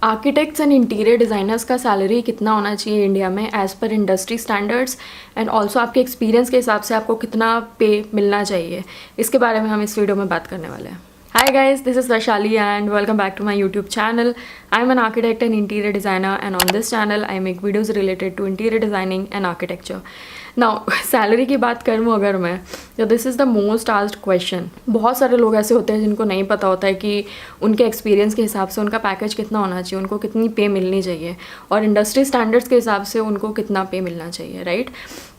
Architects and interior designers का salary कितना होना चाहिए इंडिया में as per industry standards, and also आपके एक्सपीरियंस के हिसाब से आपको कितना पे मिलना चाहिए, इसके बारे में हम इस वीडियो में बात करने वाले हैं. Hi guys, this is Vaishali and welcome back to my YouTube channel. I'm an architect and interior designer, and on this channel I make videos related to interior designing and architecture. Now, salary की बात करूँ अगर मैं, तो this is the most asked question. बहुत सारे लोग ऐसे होते हैं जिनको नहीं पता होता है कि उनके एक्सपीरियंस के हिसाब से उनका पैकेज कितना होना चाहिए, उनको कितनी पे मिलनी चाहिए, और इंडस्ट्री स्टैंडर्ड्स के हिसाब से उनको कितना पे मिलना चाहिए, right.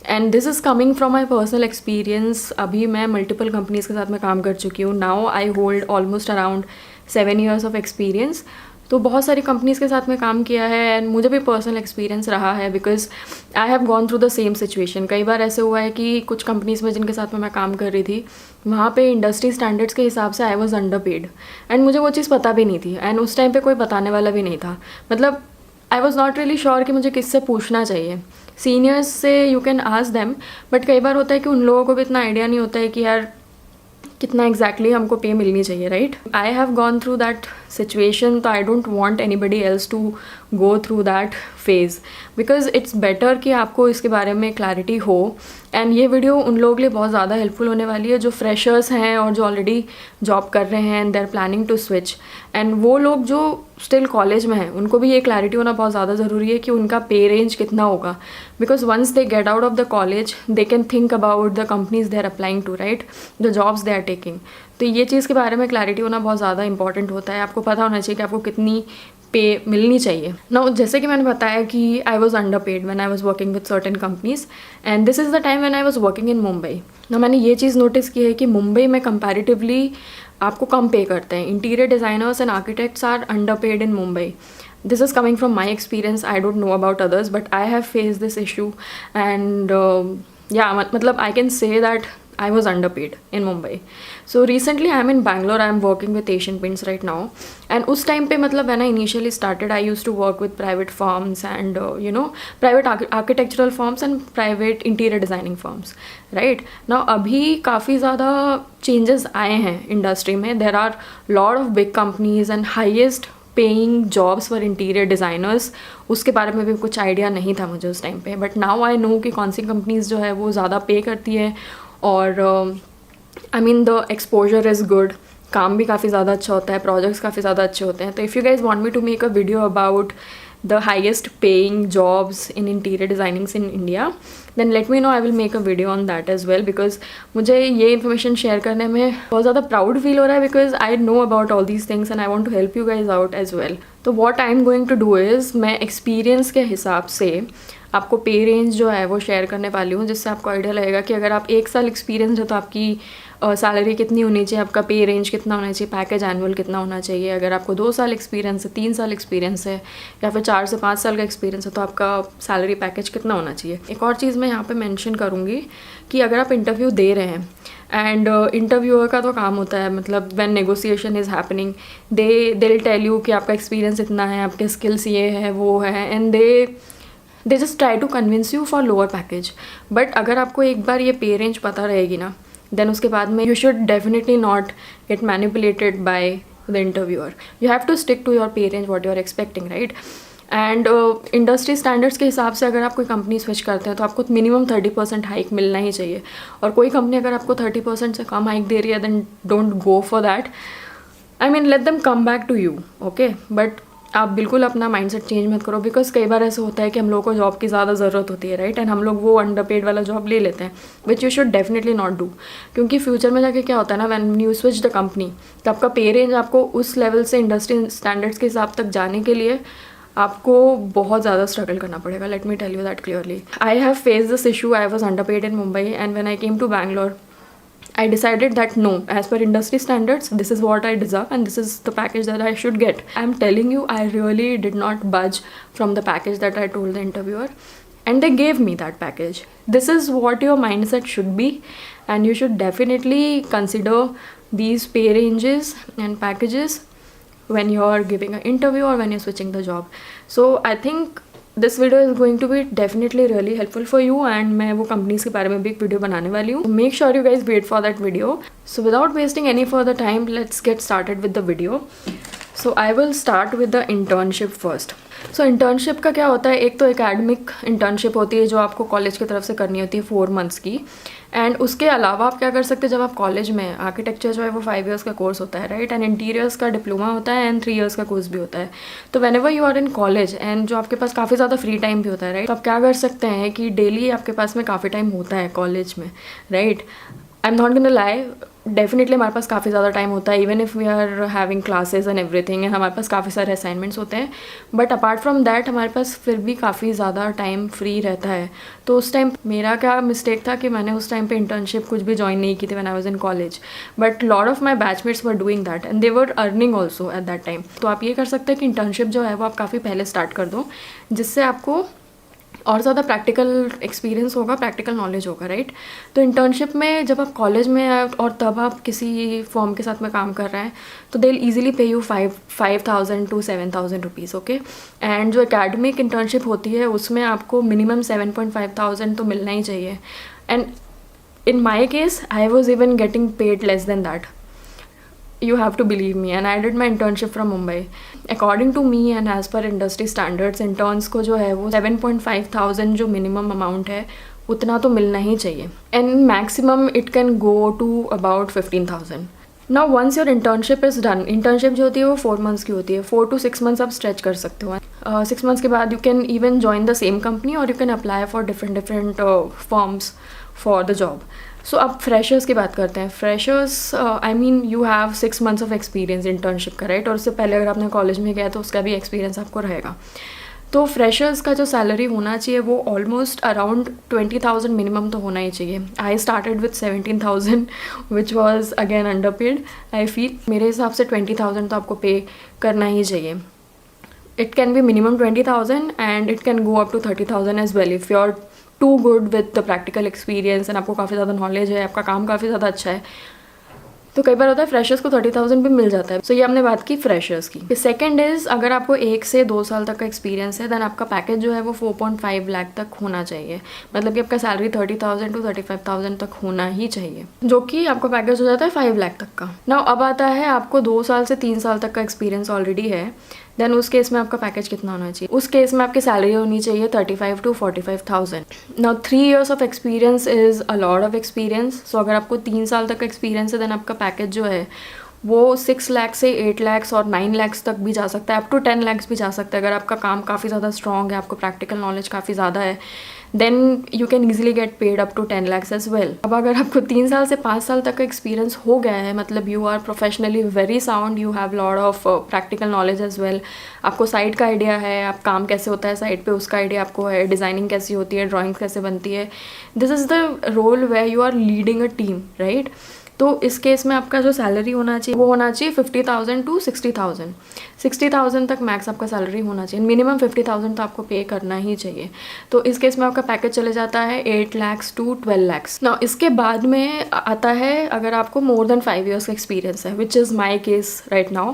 And this is coming from my personal experience. अभी मैं मल्टीपल कंपनीज़ के साथ में काम कर चुकी हूँ. Now I hold almost around 7 years of experience. तो बहुत सारी कंपनीज़ के साथ में काम किया है एंड मुझे भी पर्सनल एक्सपीरियंस रहा है because I have gone through the same situation. कई बार ऐसे हुआ है कि कुछ कंपनीज़ में जिनके साथ में मैं काम कर रही थी, वहाँ पे इंडस्ट्री स्टैंडर्ड्स के हिसाब से I was under paid, and मुझे वो चीज़ पता भी नहीं थी, एंड उस टाइम पे कोई बताने वाला भी नहीं था. मतलब I was not really sure कि मुझे किससे पूछना चाहिए. सीनियर्स से you can ask them, but कई बार होता है कि उन लोगों को भी इतना आइडिया नहीं होता है कि यार कितना एग्जैक्टली हमको पे मिलनी चाहिए, right. I have gone through that situation, तो I don't want anybody else to go through that phase, because it's better कि आपको इसके बारे में क्लैरिटी हो. एंड ये वीडियो उन लोगों के लिए बहुत ज़्यादा हेल्पफुल होने वाली है जो फ्रेशर्स हैं और जो ऑलरेडी जॉब कर रहे हैं and they are planning to switch. And वो लोग जो स्टिल कॉलेज में हैं, उनको भी ये क्लैरिटी होना बहुत ज़्यादा ज़रूरी है कि उनका पे रेंज कितना होगा, because once they get out of the college they can think about the companies they are applying to, right, the jobs they are taking. तो ये चीज़ के बारे में क्लैरिटी होना बहुत ज़्यादा इंपॉर्टेंट होता है. आपको पता होना चाहिए कि आपको कितनी पे मिलनी चाहिए. नाउ जैसे कि मैंने बताया कि I was under paid when I was working with certain companies, and this is the time when I was working in Mumbai. ना मैंने ये चीज़ नोटिस की है कि मुंबई में कंपैरेटिवली आपको कम पे करते हैं. Interior designers and architects are under paid in Mumbai. This is coming from my experience. I don't know about others, but I have faced this issue, and yeah, मतलब I can say that I was underpaid in Mumbai. So recently I'm in Bangalore. I'm working with Asian Paints right now, and उस time पे मतलब when I initially started, I used to work with private firms and private architectural firms and private interior designing firms, right. Now अभी काफ़ी ज़्यादा changes आए हैं industry में. There are lot of big companies and highest paying jobs for interior designers. उसके बारे में भी कुछ आइडिया नहीं था मुझे उस टाइम पे, बट नाउ आई नो कि कौन सी कंपनीज जो है वो ज़्यादा पे करती है, और I mean the exposure is good. काम भी काफ़ी ज़्यादा अच्छा होता है, प्रोजेक्ट्स काफ़ी ज़्यादा अच्छे होते हैं. तो if you guys want me to make a video about the highest paying jobs in interior designing in India, then let me know. I will make a video on that as well, because मुझे ये information share करने में बहुत ज़्यादा proud feel हो रहा है, because I know about all these things and I want to help you guys out as well. तो what I am going to do is मैं experience के हिसाब से आपको पे रेंज जो है वो शेयर करने वाली हूँ, जिससे आपको आइडिया लगेगा कि अगर आप 1 साल एक्सपीरियंस है तो आपकी सैलरी कितनी होनी चाहिए, आपका पे रेंज कितना होना चाहिए, पैकेज एनुअल कितना होना चाहिए. अगर आपको 2 साल एक्सपीरियंस है, 3 साल एक्सपीरियंस है, या फिर 4 से 5 साल का एक्सपीरियंस है, तो आपका सैलरी पैकेज कितना होना चाहिए. एक और चीज़ मैं यहाँ पे मेंशन करूँगी कि अगर आप इंटरव्यू दे रहे हैं, एंड इंटरव्यूअर का तो काम होता है, मतलब when negotiation is happening, they will tell you कि आपका एक्सपीरियंस इतना है, आपके स्किल्स ये है वो है, and they just try to convince you for lower package. But अगर आपको एक बार ये पे रेंज पता रहेगी ना, देन उसके बाद में you should definitely not get manipulated by the interviewer. You have to stick to your pay range what you are expecting, right. And industry standards के हिसाब से अगर आप कोई कंपनी स्विच करते हैं तो आपको मिनिमम 30% हाइक मिलना ही चाहिए. और कोई कंपनी अगर आपको 30% से कम हाइक दे रही है, then don't go for that. I mean let them come back to you, okay, but आप बिल्कुल अपना माइंडसेट चेंज मत करो, बिकॉज कई बार ऐसा होता है कि हम लोगों को जॉब की ज़्यादा ज़रूरत होती है, राइट, एंड हम लोग वो अंडरपेड वाला जॉब ले लेते हैं, which you should definitely not do. क्योंकि फ्यूचर में जाके क्या होता है ना, when you switch the company, तो आपका पे रेंज आपको उस लेवल से इंडस्ट्री स्टैंडर्ड्स के हिसाब तक जाने के लिए आपको बहुत ज़्यादा स्ट्रगल करना पड़ेगा. Let me tell you that clearly. I have face this issue. I was underpaid in Mumbai, and when I came to Bangalore, I decided that no, as per industry standards, this is what I deserve and this is the package that I should get. I'm telling you, I really did not budge from the package that I told the interviewer, and they gave me that package. This is what your mindset should be, and you should definitely consider these pay ranges and packages when you're giving an interview or when you're switching the job. So I think this video is going to be definitely really helpful for you, and मैं वो companies के बारे में भी एक video बनाने वाली हूँ. Make sure you guys wait for that video. So without wasting any further time, let's get started with the video. So I will start with the internship first. So internship का क्या होता है, एक तो academic internship होती है जो आपको कॉलेज की तरफ से करनी होती है 4 मंथ्स की, एंड उसके अलावा आप क्या कर सकते हैं, जब आप कॉलेज में आर्किटेक्चर जो है वो 5 इयर्स का कोर्स होता है, राइट, एंड इंटीरियर्स का डिप्लोमा होता है एंड 3 इयर्स का कोर्स भी होता है। तो whenever you are in college and जो आपके पास काफ़ी ज़्यादा फ्री टाइम भी होता है, राइट, तो आप क्या कर सकते हैं कि डेली आपके पास में काफ़ी टाइम होता है कॉलेज में, right. I am not gonna lie, definitely हमारे पास काफ़ी ज़्यादा टाइम होता है, even if we are having classes and everything, and हमारे पास काफ़ी सारे असाइनमेंट्स होते हैं, बट अपार्ट फ्रॉम दैट हमारे पास फिर भी काफ़ी ज़्यादा टाइम फ्री रहता है। तो उस टाइम मेरा क्या मिस्टेक था कि मैंने उस टाइम पे इंटर्नशिप कुछ भी ज्वाइन नहीं की थी when I was in college, but lot of my batchmates were doing that and they were earning also at that time. तो आप ये कर सकते हैं कि इंटर्नशिप जो है वो आप काफ़ी पहले स्टार्ट कर दो, जिससे आपको और ज़्यादा प्रैक्टिकल एक्सपीरियंस होगा, प्रैक्टिकल नॉलेज होगा, राइट। तो इंटर्नशिप में जब आप कॉलेज में और तब आप किसी फॉर्म के साथ में काम कर रहे हैं तो दे विल ईजिली पे you 5,000 to 7,000 rupees, okay. And जो एकेडमिक इंटर्नशिप होती है उसमें आपको मिनिमम 7,500 तो मिलना ही चाहिए, and in my case I was even getting paid less than that. You have to believe me, and I did my internship from Mumbai. According to me and as per industry standards, interns को जो है वो 7,500 जो minimum amount है उतना तो मिलना ही चाहिए, and maximum it can go to about 15,000. Now once your internship is done, internship जो होती है वो 4 months की होती है, 4 to 6 months आप stretch कर सकते हो. 6 months के बाद you can even join the same company or you can apply for different firms for the job. सो अब फ्रेशर्स की बात करते हैं. Freshers I mean you have 6 months of experience internship का, राइट, और उससे पहले अगर आपने कॉलेज में गया तो उसका भी एक्सपीरियंस आपको रहेगा. तो फ्रेशर्स का जो सैलरी होना चाहिए वो ऑलमोस्ट अराउंड 20,000 मिनिमम तो होना ही चाहिए. I started with 17,000 which was again under paid. I feel मेरे हिसाब से 20,000 तो आपको पे करना ही चाहिए. It can be minimum 20,000 and it can go up to 30,000 as well if you are too good with the practical experience and आपको काफ़ी ज़्यादा नॉलेज है, आपका काम काफ़ी ज़्यादा अच्छा है. तो कई बार होता है फ्रेशर्स को 30,000 भी मिल जाता है. सो ये हमने बात की फ्रेशर्स की. सेकंड इज़ अगर आपको 1 से 2 साल तक का एक्सपीरियंस है देन आपका पैकेज जो है वो 4.5 लाख तक होना चाहिए. मतलब कि आपका सैलरी 30,000 to 35,000 तक होना ही चाहिए, जो कि आपका पैकेज हो जाता है 5 लाख तक का. नाउ अब आता है आपको 2 साल से 3 साल तक का एक्सपीरियंस ऑलरेडी है, देन उस केस में आपका पैकेज कितना होना चाहिए. उस केस में आपकी सैलरी होनी चाहिए 35 to 45,000. Now 3 years of experience is a lot of experience. So अगर आपको 3 साल तक का एक्सपीरियंस है देन आपका पैकेज जो है वो 6 लाख से 8 लाख और 9 लाख तक भी जा सकता है, अप टू 10 लाख भी जा सकता है. अगर आपका काम काफ़ी ज़्यादा स्ट्रॉन्ग है, आपको प्रैक्टिकल नॉलेज काफ़ी ज़्यादा है, then you can easily get paid up to 10 lakhs as well. अब अगर आपको 3 साल से 5 साल तक का एक्सपीरियंस हो गया है, मतलब you are professionally very sound, you have lot of practical knowledge as well, आपको साइट का आइडिया है, आप काम कैसे होता है साइट पे उसका आइडिया आपको है, डिज़ाइनिंग कैसी होती है, ड्राइंग कैसे बनती है, this is the role where you are leading a team, right. तो इस केस में आपका जो सैलरी होना चाहिए वो होना चाहिए 50,000 to 60,000. 60,000 तक मैक्स आपका सैलरी होना चाहिए. मिनिमम 50,000 तो आपको पे करना ही चाहिए. तो इस केस में आपका पैकेज चले जाता है 8 lakhs to 12 lakhs. ना इसके बाद में आता है अगर आपको मोर देन 5 years का एक्सपीरियंस है, which is my case right now,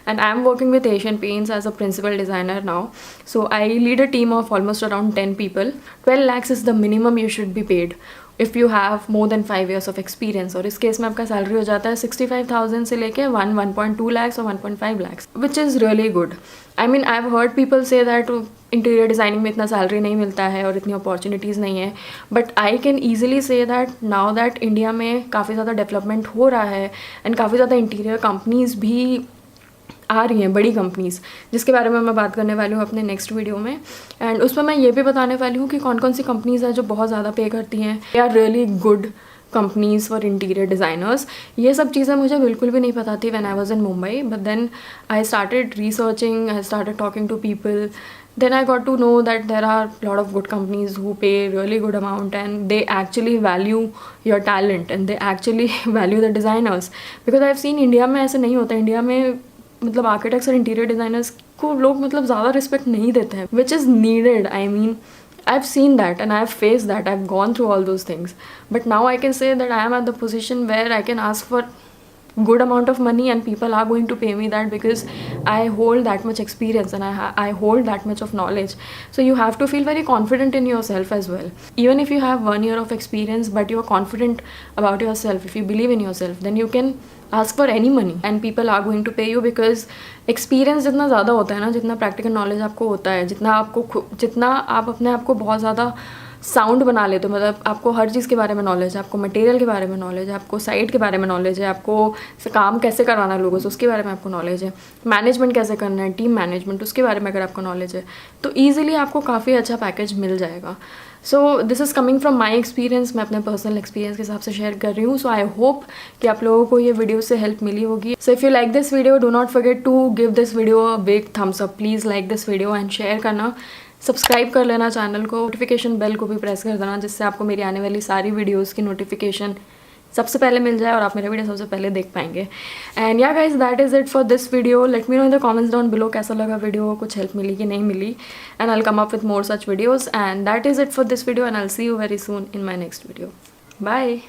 and I am working with Asian Paints as a principal designer now. So I lead a team of almost around 10 people. 12 lakhs is the minimum you should be paid if you have more than 5 years of experience. और इस case में आपका salary हो जाता है 65,000 से लेके 1.2 lakhs और 1.5 lakhs, which is really good. I mean, I've heard people say that interior designing में इतना सैलरी नहीं मिलता है और इतनी अपॉर्चुनिटीज़ नहीं है, but I can easily say that now that India में काफ़ी ज़्यादा डेवलपमेंट हो रहा है एंड काफ़ी ज़्यादा इंटीरियर कंपनीज़ भी आ रही हैं, बड़ी कंपनीज़, जिसके बारे में मैं बात करने वाली हूँ अपने नेक्स्ट वीडियो में. एंड उसमें मैं ये भी बताने वाली हूँ कि कौन कौन सी कंपनीज़ हैं जो बहुत ज़्यादा पे करती हैं, they are really good companies for interior designers. ये सब चीज़ें मुझे बिल्कुल भी नहीं पता थी when I was in Mumbai, but then I started researching, I started talking to people. Then I got to know that there are a lot of good companies who pay really good amount and they actually value your talent and they actually value the designers. Because I've seen India में ऐसे नहीं होता. India में मतलब architects और interior designers को लोग मतलब ज़्यादा रिस्पेक्ट नहीं देते हैं, which is needed. I mean I've seen that and I've faced that, I've gone through all those things, but now I can say that I am at the position where I can ask for good amount of money and people are going to pay me that because I hold that much experience and I hold that much of knowledge. So you have to feel very confident in yourself as well. Even if you have 1 year of experience but you are confident about yourself, if you believe in yourself, then you can ask for any money and people are going to pay you because experience जितना ज़्यादा होता है ना, जितना practical knowledge आपको होता है, जितना आप अपने आप को बहुत ज़्यादा साउंड बना लेते हो, मतलब आपको हर चीज़ के बारे में नॉलेज है, आपको मटेरियल के बारे में नॉलेज है, आपको साइट के बारे में नॉलेज है, आपको काम कैसे कराना है लोगों से उसके बारे में आपको नॉलेज है, मैनेजमेंट कैसे करना है, टीम मैनेजमेंट उसके बारे में अगर आपको नॉलेज है तो ईजिली आपको काफ़ी अच्छा पैकेज मिल जाएगा. So this is coming from my experience, मैं अपने पर्सनल एक्सपीरियंस के हिसाब से शेयर कर रही हूँ. सो आई होप कि आप लोगों को ये वीडियो से हेल्प मिली होगी. So if you like this video, do not forget to give this video a big thumbs up. Please like this video and share करना, सब्सक्राइब कर लेना चैनल को, नोटिफिकेशन बेल को भी प्रेस कर देना जिससे आपको मेरी आने वाली सारी वीडियोज़ की नोटिफिकेशन सबसे पहले मिल जाए और आप मेरे वीडियो सबसे पहले देख पाएंगे. And yeah guys, that is it for this video. Let me know in the comments down below कैसा लगा वीडियो, कुछ हेल्प मिली कि नहीं मिली. And I will come up with more such videos. And that is it for this video and I will see you very soon in my next video. Bye.